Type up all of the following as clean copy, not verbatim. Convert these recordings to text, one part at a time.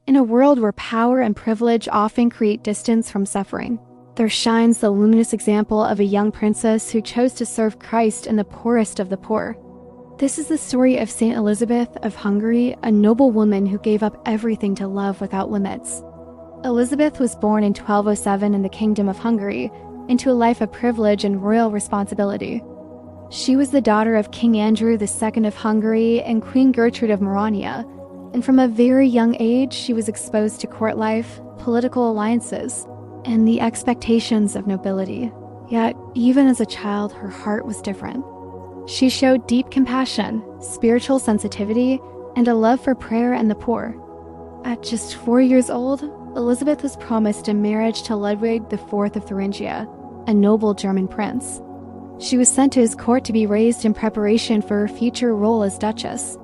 In a world where power and privilege often create distance from suffering, there shines the luminous example of a young princess who chose to serve Christ in the poorest of the poor. This is the story of Saint Elizabeth of Hungary, a noble woman who gave up everything to love without limits. Elizabeth was born in 1207 in the Kingdom of Hungary, into a life of privilege and royal responsibility. She was the daughter of King Andrew II of Hungary and Queen Gertrude of Morania, and from a very young age she was exposed to court life, political alliances, and the expectations of nobility. Yet, even as a child, her heart was different. She showed deep compassion, spiritual sensitivity, and a love for prayer and the poor. At just 4 years old, Elizabeth was promised in marriage to Ludwig IV of Thuringia, a noble German prince. She was sent to his court to be raised in preparation for her future role as duchess.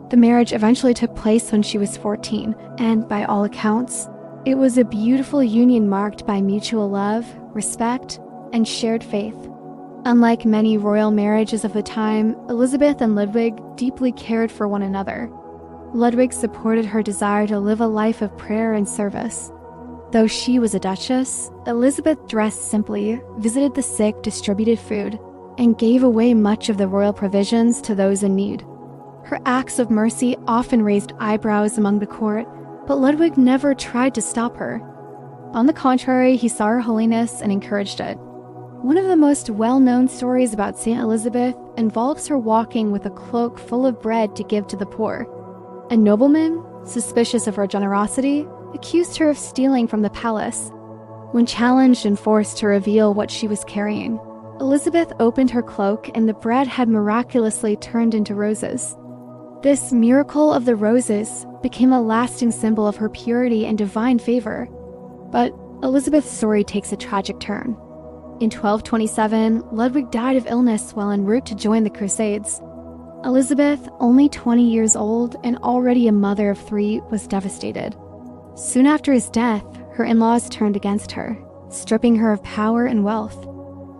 The marriage eventually took place when she was 14, and by all accounts, it was a beautiful union marked by mutual love, respect, and shared faith. Unlike many royal marriages of the time, Elizabeth and Ludwig deeply cared for one another. Ludwig supported her desire to live a life of prayer and service. Though she was a duchess, Elizabeth dressed simply, visited the sick, distributed food, and gave away much of the royal provisions to those in need. Her acts of mercy often raised eyebrows among the court, but Ludwig never tried to stop her. On the contrary, he saw her holiness and encouraged it. One of the most well-known stories about Saint Elizabeth involves her walking with a cloak full of bread to give to the poor. A nobleman, suspicious of her generosity, accused her of stealing from the palace. When challenged and forced to reveal what she was carrying, Elizabeth opened her cloak and the bread had miraculously turned into roses. This miracle of the roses became a lasting symbol of her purity and divine favor. But Elizabeth's story takes a tragic turn. In 1227, Ludwig died of illness while en route to join the Crusades. Elizabeth, only 20 years old and already a mother of 3, was devastated. Soon after his death, her in-laws turned against her, stripping her of power and wealth.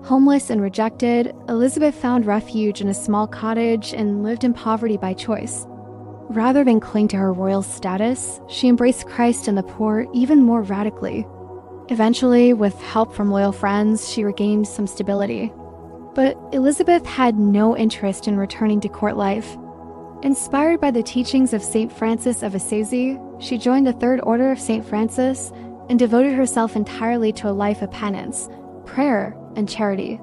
Homeless and rejected, Elizabeth found refuge in a small cottage and lived in poverty by choice. Rather than cling to her royal status, she embraced Christ and the poor even more radically. Eventually, with help from loyal friends, she regained some stability. But Elizabeth had no interest in returning to court life. Inspired by the teachings of St. Francis of Assisi, she joined the Third Order of St. Francis and devoted herself entirely to a life of penance, prayer, and charity.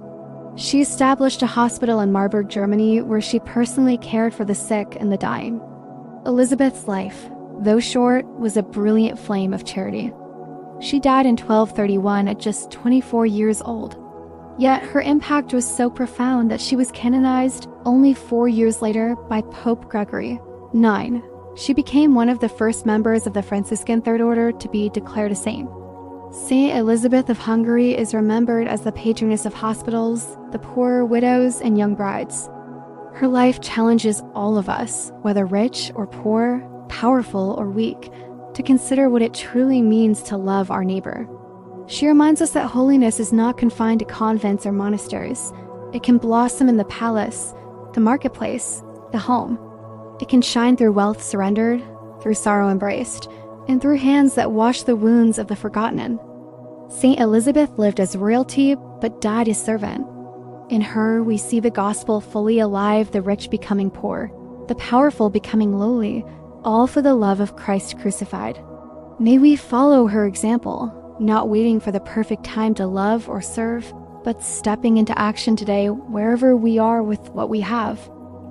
She established a hospital in Marburg, Germany, where she personally cared for the sick and the dying. Elizabeth's life, though short, was a brilliant flame of charity. She died in 1231 at just 24 years old. Yet her impact was so profound that she was canonized only 4 years later by Pope Gregory IX. She became one of the first members of the Franciscan Third Order to be declared a saint. Saint Elizabeth of Hungary is remembered as the patroness of hospitals, the poor, widows, and young brides. Her life challenges all of us, whether rich or poor, powerful or weak, to consider what it truly means to love our neighbor. She reminds us that holiness is not confined to convents or monasteries. It can blossom in the palace, the marketplace, the home. It can shine through wealth surrendered, through sorrow embraced, and through hands that wash the wounds of the forgotten. Saint Elizabeth lived as royalty, but died as servant. In her, we see the gospel fully alive, the rich becoming poor, the powerful becoming lowly, all for the love of Christ crucified. May we follow her example, not waiting for the perfect time to love or serve, but stepping into action today wherever we are with what we have.